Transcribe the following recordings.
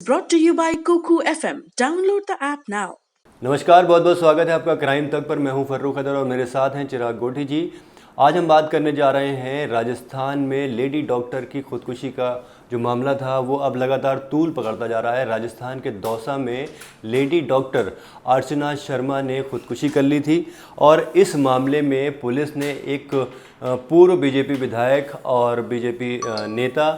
Brought to you by Kuku FM. Download the app now. नमस्कार, बहुत बहुत स्वागत है आपका क्राइम तक पर। मैं हूं फर्रुख खदर और मेरे साथ हैं चिराग गोठी जी। आज हम बात करने जा रहे हैं राजस्थान में लेडी डॉक्टर की खुदकुशी का जो मामला था वो अब लगातार तूल पकड़ता जा रहा है। राजस्थान के दौसा में लेडी डॉक्टर अर्चना शर्मा ने खुदकुशी कर ली थी और इस मामले में पुलिस ने एक पूर्व बीजेपी विधायक और बीजेपी नेता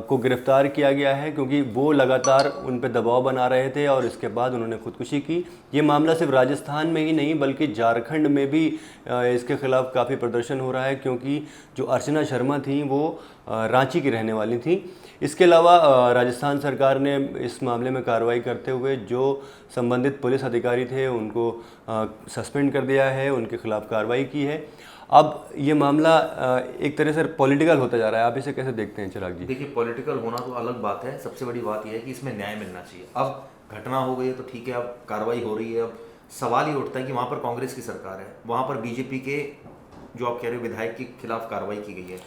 को गिरफ्तार किया गया है, क्योंकि वो लगातार उन पर दबाव बना रहे थे और इसके बाद उन्होंने खुदकुशी की। ये मामला सिर्फ राजस्थान में ही नहीं बल्कि झारखंड में भी इसके खिलाफ काफ़ी प्रदर्शन हो रहा है, क्योंकि जो अर्चना शर्मा थी वो रांची की रहने वाली थी। इसके अलावा राजस्थान सरकार ने इस मामले में कार्रवाई करते हुए जो संबंधित पुलिस अधिकारी थे उनको सस्पेंड कर दिया है, उनके खिलाफ कार्रवाई की है। अब ये मामला एक तरह से पॉलिटिकल होता जा रहा है, आप इसे कैसे देखते हैं चिराग जी? देखिए, पॉलिटिकल होना तो अलग बात है। सबसे बड़ी बात यह है कि इसमें न्याय मिलना चाहिए। अब घटना हो गई है तो ठीक है, अब कार्रवाई हो रही है। अब सवाल ये उठता है कि वहाँ पर कांग्रेस की सरकार है, वहाँ पर बीजेपी के जो आप कह रहे हो विधायक के खिलाफ कार्रवाई की गई है।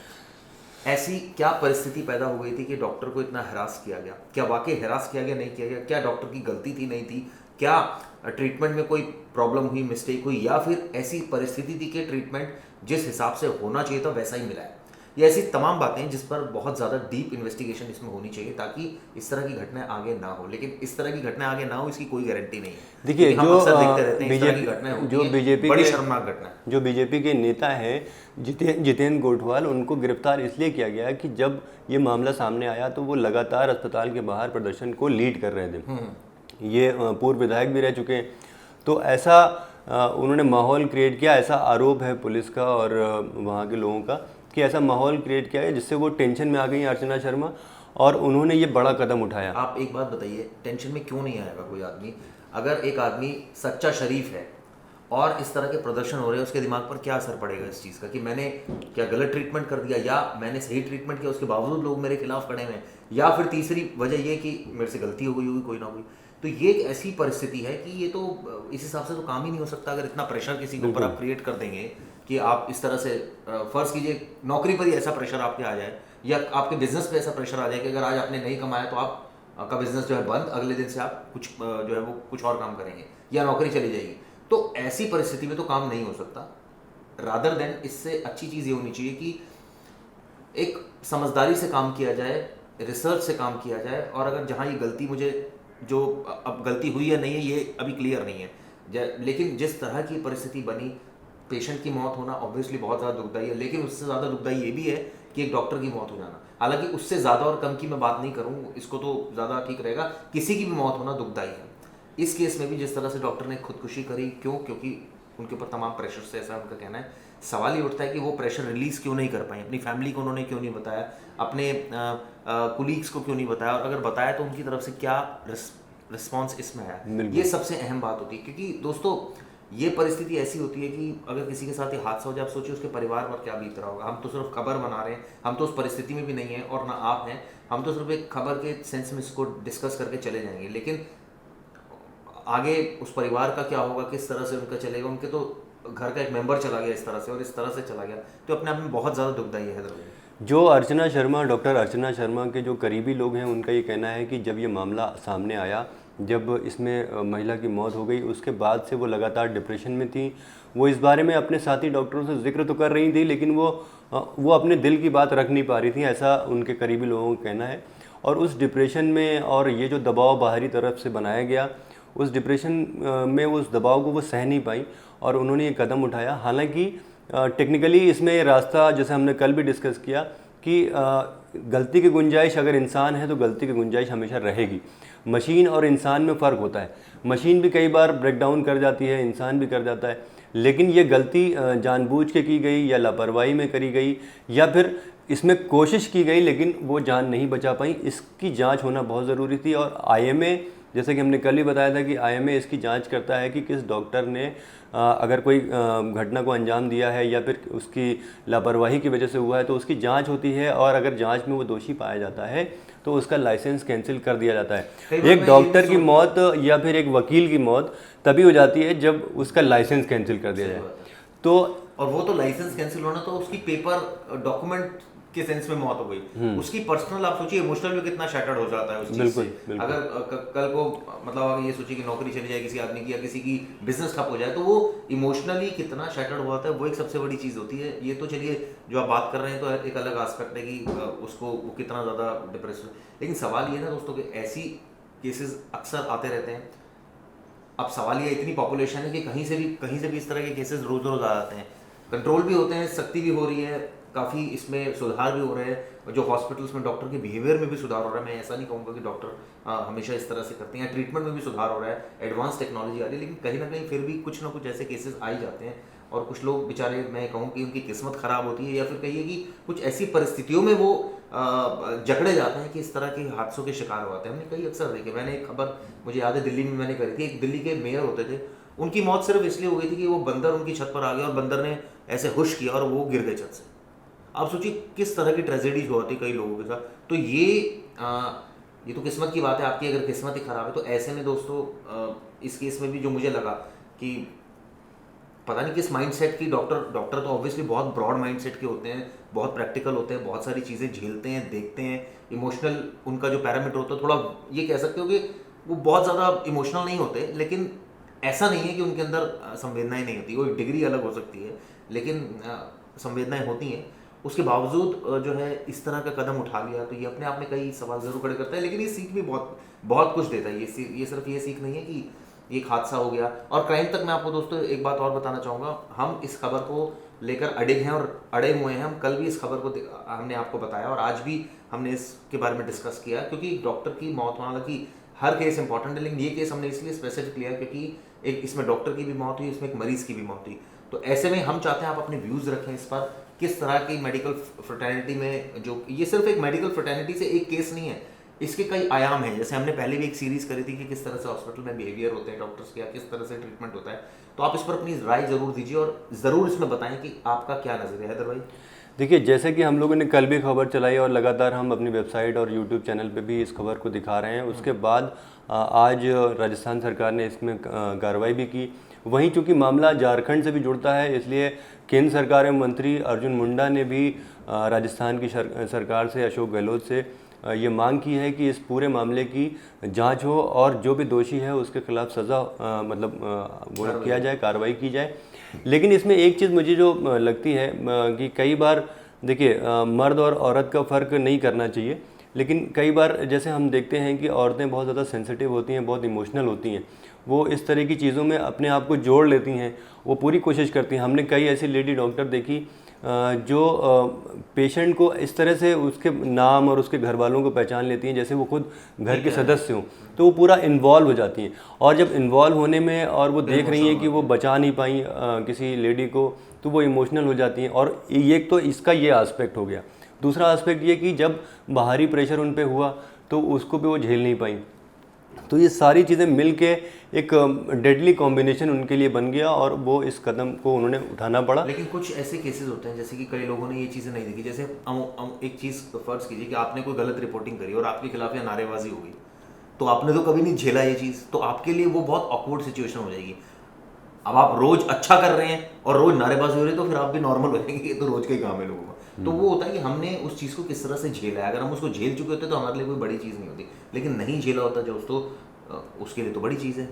ऐसी क्या परिस्थिति पैदा हो गई थी कि डॉक्टर को इतना हरास किया गया? क्या वाकई हरास किया गया, नहीं किया गया? क्या डॉक्टर की गलती थी, नहीं थी? क्या ट्रीटमेंट में कोई प्रॉब्लम हुई, मिस्टेक हुई, या फिर ऐसी परिस्थिति थी कि ट्रीटमेंट जिस हिसाब से होना चाहिए था वैसा ही मिला है? ये ऐसी तमाम बातें हैं जिस पर बहुत ज़्यादा डीप इन्वेस्टिगेशन इसमें होनी चाहिए ताकि इस तरह की घटनाएं आगे ना हो। लेकिन इस तरह की घटनाएं आगे ना हो इसकी कोई गारंटी नहीं है। देखिए, जो बीजेपी के नेता हैं जितेंद्र गोठवाल, उनको गिरफ्तार इसलिए किया गया कि जब ये मामला सामने आया तो वो लगातार अस्पताल के बाहर प्रदर्शन को लीड कर रहे थे। ये पूर्व विधायक भी रह चुके हैं, तो ऐसा उन्होंने माहौल क्रिएट किया। ऐसा आरोप है पुलिस का और वहाँ के लोगों का कि ऐसा माहौल क्रिएट किया है जिससे वो टेंशन में आ गई अर्चना शर्मा और उन्होंने ये बड़ा कदम उठाया। आप एक बात बताइए, टेंशन में क्यों नहीं आएगा कोई आदमी? अगर एक आदमी सच्चा शरीफ है और इस तरह के प्रदर्शन हो रहे हैं, उसके दिमाग पर क्या असर पड़ेगा इस चीज़ का कि मैंने क्या गलत ट्रीटमेंट कर दिया या मैंने सही ट्रीटमेंट किया, उसके बावजूद लोग मेरे खिलाफ खड़े हैं? या फिर तीसरी वजह ये कि मेरे से गलती हो गई होगी कोई ना कोई। तो ये एक ऐसी परिस्थिति है कि ये तो इस हिसाब से तो काम ही नहीं हो सकता। अगर इतना प्रेशर किसी के ऊपर आप क्रिएट कर देंगे कि आप इस तरह से फर्ज कीजिए नौकरी पर ही ऐसा प्रेशर आपके आ जाए या आपके बिजनेस पे ऐसा प्रेशर आ जाए कि अगर आज आपने नहीं कमाया तो आपका बिजनेस जो है बंद, अगले दिन से आप कुछ जो है वो कुछ और काम करेंगे या नौकरी चली जाएगी, तो ऐसी परिस्थिति में तो काम नहीं हो सकता। रादर देन इससे अच्छी चीज़ ये होनी चाहिए कि एक समझदारी से काम किया जाए, रिसर्च से काम किया जाए। और अगर जहाँ ये गलती मुझे जो अब गलती हुई है नहीं है ये अभी क्लियर नहीं है, लेकिन जिस तरह की परिस्थिति बनी, पेशेंट की मौत होना ऑब्वियसली बहुत ज़्यादा दुखदाई है। लेकिन उससे ज़्यादा दुखदाई ये भी है कि एक डॉक्टर की मौत हो जाना। हालांकि उससे ज़्यादा और कम की मैं बात नहीं करूँ, इसको तो ज़्यादा ठीक रहेगा, किसी की भी मौत होना दुखदाई है। इस केस में भी जिस तरह से डॉक्टर ने खुदकुशी करी, क्यों? क्योंकि उनके ऊपर तमाम प्रेशर से, ऐसा उनका कहना है। सवाल ये उठता है कि वो प्रेशर रिलीज़ क्यों नहीं कर पाए? अपनी फैमिली को उन्होंने क्यों नहीं बताया? अपने कुलीग्स को क्यों नहीं बताया? और अगर बताया तो उनकी तरफ से क्या रिस्पॉन्स इसमें आया? ये सबसे अहम बात होती है, क्योंकि दोस्तों ये परिस्थिति ऐसी होती है कि अगर किसी के साथ ये हादसा हो जाए, आप सोचिए उसके परिवार पर क्या बीत रहा होगा। हम तो सिर्फ खबर बना रहे हैं, हम तो उस परिस्थिति में भी नहीं है और ना आप हैं। हम तो सिर्फ एक खबर के सेंस में इसको डिस्कस करके चले जाएंगे, लेकिन आगे उस परिवार का क्या होगा, किस तरह से उनका चलेगा? उनके तो घर का एक मेंबर चला गया इस तरह से और इस तरह से चला गया, तो अपने आप में बहुत ज़्यादा दुखदाई है। जो अर्चना शर्मा, डॉक्टर अर्चना शर्मा के जो करीबी लोग हैं उनका ये कहना है कि जब ये मामला सामने आया, जब इसमें महिला की मौत हो गई, उसके बाद से वो लगातार डिप्रेशन में थी। वो इस बारे में अपने साथी डॉक्टरों से जिक्र तो कर रही थी, लेकिन वो अपने दिल की बात रख नहीं पा रही थी, ऐसा उनके करीबी लोगों का कहना है। और उस डिप्रेशन में और ये जो दबाव बाहरी तरफ से बनाया गया, उस डिप्रेशन में उस दबाव को वो सह नहीं पाई और उन्होंने ये कदम उठाया। हालांकि टेक्निकली इसमें रास्ता, जैसे हमने कल भी डिस्कस किया कि गलती की गुंजाइश अगर इंसान है तो गलती की गुंजाइश हमेशा रहेगी। मशीन और इंसान में फ़र्क होता है। मशीन भी कई बार ब्रेक डाउन कर जाती है, इंसान भी कर जाता है, लेकिन ये गलती जानबूझ के की गई या लापरवाही में करी गई या फिर इसमें कोशिश की गई लेकिन वो जान नहीं बचा पाई, इसकी जांच होना बहुत ज़रूरी थी। और आईएमए, जैसे कि हमने कल ही बताया था कि आईएमए इसकी जांच करता है कि किस डॉक्टर ने अगर कोई घटना को अंजाम दिया है या फिर उसकी लापरवाही की वजह से हुआ है तो उसकी जांच होती है, और अगर जांच में वो दोषी पाया जाता है तो उसका लाइसेंस कैंसिल कर दिया जाता है। एक डॉक्टर की मौत या फिर एक वकील की मौत तभी हो जाती है जब उसका लाइसेंस कैंसिल कर दिया जाए। तो और वो तो लाइसेंस कैंसिल होना तो उसकी पेपर डॉक्यूमेंट के सेंस में मौत हो गई, उसकी पर्सनल आप सोचिए इमोशनल भी कितना शैटर्ड हो जाता है उस चीज से। अगर कल को मतलब अगर ये सोचिए कि नौकरी चली जाए किसी आदमी की या किसी की बिजनेस ठप हो जाए, तो वो इमोशनली कितना शैटर्ड हो जाता है, वो एक सबसे बड़ी चीज होती है। ये तो चलिए जो आप बात कर रहे हैं तो एक अलग एस्पेक्ट है कि उसको वो कितना ज्यादा डिप्रेस। लेकिन सवाल ये ना दोस्तों कि ऐसी केसेस अक्सर आते रहते हैं। अब सवाल ये इतनी पॉपुलेशन है कि कहीं से भी इस तरह के केसेस रोज रोज आ जाते हैं। कंट्रोल भी होते हैं, सख्ती भी हो रही है, काफ़ी इसमें सुधार भी हो रहे हैं, जो हॉस्पिटल्स में डॉक्टर के बिहेवियर में भी सुधार हो रहा है। मैं ऐसा नहीं कहूँगा कि डॉक्टर हमेशा इस तरह से करते हैं, ट्रीटमेंट में भी सुधार हो रहा है, एडवांस टेक्नोलॉजी आ रही है, लेकिन कहीं ना कहीं फिर भी कुछ ना कुछ ऐसे केसेस आ ही जाते हैं। और कुछ लोग बेचारे, मैं कहूँ कि उनकी किस्मत ख़राब होती है, या फिर कहिए कि कुछ ऐसी परिस्थितियों में वो जकड़े जाते हैं कि इस तरह के हादसों के शिकार हो जाते हैं। हमने कई अक्सर देखे, मैंने एक खबर मुझे याद है दिल्ली में मैंने करी थी, एक दिल्ली के मेयर होते थे, उनकी मौत सिर्फ इसलिए हो गई थी कि वो बंदर उनकी छत पर आ गया और बंदर ने ऐसे हुश किया और वो गिर गए छत से। आप सोचिए किस तरह की ट्रेजेडीज होती है कई लोगों के साथ। तो ये तो किस्मत की बात है, आपकी अगर किस्मत ही खराब है तो ऐसे में दोस्तों इस केस में भी जो मुझे लगा कि पता नहीं किस माइंडसेट की डॉक्टर तो ऑब्वियसली बहुत ब्रॉड माइंडसेट के होते हैं, बहुत प्रैक्टिकल होते हैं, बहुत सारी चीज़ें झेलते हैं, देखते हैं, इमोशनल उनका जो पैरामीटर होता है, थोड़ा ये कह सकते हो कि वो बहुत ज़्यादा इमोशनल नहीं होते, लेकिन ऐसा नहीं है कि उनके अंदर संवेदनाएं नहीं होती। वो एक डिग्री अलग हो सकती है, लेकिन संवेदनाएं होती हैं। उसके बावजूद जो है इस तरह का कदम उठा लिया, तो ये अपने आप में कई सवाल जरूर खड़े करता है, लेकिन ये सीख भी बहुत बहुत कुछ देता है। ये सिर्फ ये सीख नहीं है कि एक हादसा हो गया और क्राइम तक। मैं आपको दोस्तों एक बात और बताना चाहूँगा, हम इस खबर को लेकर अड़िग हैं और अड़े हुए हैं। हम कल भी इस खबर को हमने आपको बताया और आज भी हमने इसके बारे में डिस्कस किया, क्योंकि डॉक्टर की मौत, हालांकि हर केस इंपॉर्टेंट है, लेकिन ये केस हमने इसलिए स्पेसिफिक लिया क्योंकि एक इसमें डॉक्टर की भी मौत हुई, इसमें एक मरीज की भी मौत हुई। तो ऐसे में हम चाहते हैं आप अपने व्यूज़ रखें इस पर, किस तरह की मेडिकल फ्रेटर्निटी में, जो ये सिर्फ एक मेडिकल फ्रेटर्निटी से एक केस नहीं है, इसके कई आयाम हैं। जैसे हमने पहले भी एक सीरीज करी थी कि किस तरह से हॉस्पिटल में बिहेवियर होते हैं डॉक्टर्स के, या किस तरह से ट्रीटमेंट होता है। तो आप इस पर अपनी राय जरूर दीजिए और ज़रूर इसमें बताएं कि आपका क्या नज़रिया है। हैदर भाई देखिए, जैसे कि हम लोगों ने कल भी खबर चलाई और लगातार हम अपनी वेबसाइट और यूट्यूब चैनल पे भी इस खबर को दिखा रहे हैं, उसके बाद आज राजस्थान सरकार ने इसमें कार्रवाई भी की। वहीं चूंकि मामला झारखंड से भी जुड़ता है, इसलिए केंद्र सरकार में मंत्री अर्जुन मुंडा ने भी राजस्थान की सरकार से, अशोक गहलोत से ये मांग की है कि इस पूरे मामले की जांच हो और जो भी दोषी है उसके खिलाफ सज़ा वो किया जाए, कार्रवाई की जाए। लेकिन इसमें एक चीज़ मुझे जो लगती है कि कई बार देखिए, मर्द और औरत का फ़र्क नहीं करना चाहिए, लेकिन कई बार जैसे हम देखते हैं कि औरतें बहुत ज़्यादा सेंसिटिव होती हैं, बहुत इमोशनल होती हैं, वो इस तरह की चीज़ों में अपने आप को जोड़ लेती हैं, वो पूरी कोशिश करती हैं। हमने कई ऐसी लेडी डॉक्टर देखी जो पेशेंट को इस तरह से उसके नाम और उसके घर वालों को पहचान लेती हैं जैसे वो खुद घर के सदस्य हों, तो वो पूरा इन्वॉल्व हो जाती हैं। और जब इन्वॉल्व होने में और वो देख रही हैं कि वो बचा नहीं पाई किसी लेडी को, तो वो इमोशनल हो जाती हैं। और ये तो इसका ये आस्पेक्ट हो गया। दूसरा आस्पेक्ट ये कि जब बाहरी प्रेशर उन पे हुआ तो उसको भी वो झेल नहीं पाई। तो ये सारी चीज़ें मिल के एक डेडली कॉम्बिनेशन उनके लिए बन गया और वो इस कदम को उन्होंने उठाना पड़ा। लेकिन कुछ ऐसे केसेस होते हैं जैसे कि कई लोगों ने ये चीज़ें नहीं देखी। जैसे एक चीज़ फर्ज कीजिए कि आपने कोई गलत रिपोर्टिंग करी और आपके खिलाफ या नारेबाजी हो गई, तो आपने तो कभी नहीं झेला ये चीज़, तो आपके लिए वो बहुत ऑकवर्ड सिचुएशन हो जाएगी। अब आप रोज अच्छा कर रहे हैं और रोज नारेबाजी हो रही है, तो फिर आप भी नॉर्मल हो जाएंगे, ये तो रोज का ही काम है लोगों का। तो वो होता है कि हमने उस चीज़ को किस तरह से झेला है। अगर हम उसको झेल चुके होते तो हमारे लिए कोई बड़ी चीज़ नहीं होती, लेकिन नहीं झेला होता जो उसके लिए तो बड़ी चीज़ है।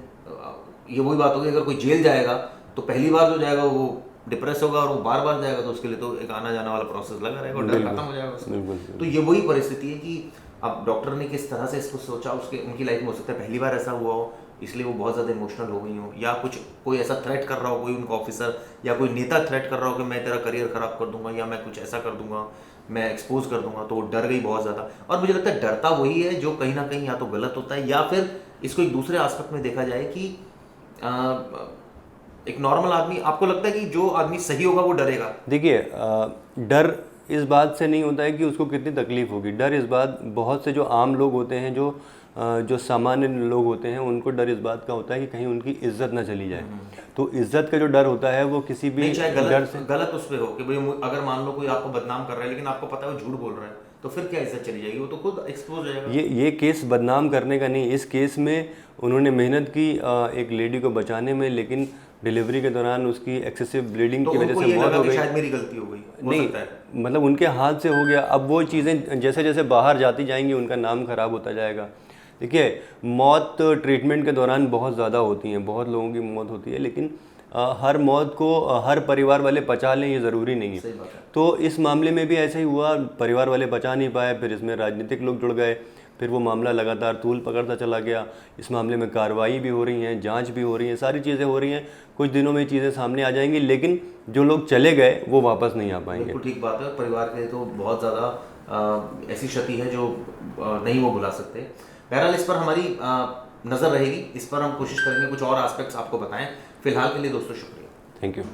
ये वही बात होगी, अगर कोई जेल जाएगा तो पहली बार जो जाएगा वो डिप्रेस होगा, और वो बार बार जाएगा तो उसके लिए तो एक आना जाना वाला प्रोसेस लगा रहेगा और डर खत्म हो जाएगा उसका। तो ये वही परिस्थिति है कि अब डॉक्टर ने किस तरह से इसको सोचा, उनकी लाइफ में हो सकता है पहली बार ऐसा हुआ हो, इसलिए वो बहुत ज़्यादा इमोशनल हो गई हो, या कोई ऐसा थ्रेट कर रहा हो, कोई उनका ऑफिसर या कोई नेता थ्रेट कर रहा हो कि मैं तेरा करियर खराब कर दूंगा या मैं कुछ ऐसा कर दूंगा, मैं एक्सपोज कर दूंगा, तो वो डर गई बहुत ज़्यादा। और मुझे लगता है डरता वही है जो कहीं ना कहीं या तो गलत होता है, या फिर इसको एक दूसरे एस्पेक्ट में देखा जाए कि एक नॉर्मल आदमी, आपको लगता है कि जो आदमी सही होगा वो डरेगा? देखिए, डर इस बात से नहीं होता है कि उसको कितनी तकलीफ होगी। डर इस बात, बहुत से जो आम लोग होते हैं, जो सामान्य लोग होते हैं, उनको डर इस बात का होता है कि कहीं उनकी इज्जत ना चली जाए। तो इज्जत का जो डर होता है वो किसी भी डर से गलत उस पे हो कि भाई अगर मान लो कोई आपको बदनाम कर रहा है लेकिन आपको पता है वो झूठ बोल रहा है, तो फिर क्या इज्जत चली जाएगी? वो तो खुद एक्सपोज हो जाएगा। ये केस बदनाम करने का नहीं, इस केस में उन्होंने मेहनत की एक लेडी को बचाने में, लेकिन डिलीवरी के दौरान उसकी एक्सेसिव ब्लीडिंग तो की वजह उनको से ये मौत लगा हो कि गई। शायद मेरी गलती हो गई, हो नहीं, सकता है। मतलब उनके हाथ से हो गया। अब वो चीज़ें जैसे जैसे बाहर जाती जाएंगी उनका नाम खराब होता जाएगा। देखिए, मौत ट्रीटमेंट के दौरान बहुत ज़्यादा होती हैं, बहुत लोगों की मौत होती है, लेकिन हर मौत को हर परिवार वाले पचा लें ये ज़रूरी नहीं सही है। बात है। तो इस मामले में भी ऐसा ही हुआ, परिवार वाले बचा नहीं पाए, फिर इसमें राजनीतिक लोग जुड़ गए, फिर वो मामला लगातार तूल पकड़ता चला गया। इस मामले में कार्रवाई भी हो रही है, जांच भी हो रही है, सारी चीज़ें हो रही हैं। कुछ दिनों में चीज़ें सामने आ जाएंगी, लेकिन जो लोग चले गए वो वापस नहीं आ पाएंगे। बिल्कुल ठीक बात है। परिवार के लिए तो बहुत ज़्यादा ऐसी क्षति है जो नहीं वो भुला सकते। बहरहाल इस पर हमारी नज़र रहेगी, इस पर हम कोशिश करेंगे कुछ और एस्पेक्ट्स आपको बताएं। फिलहाल के लिए दोस्तों शुक्रिया। Thank you.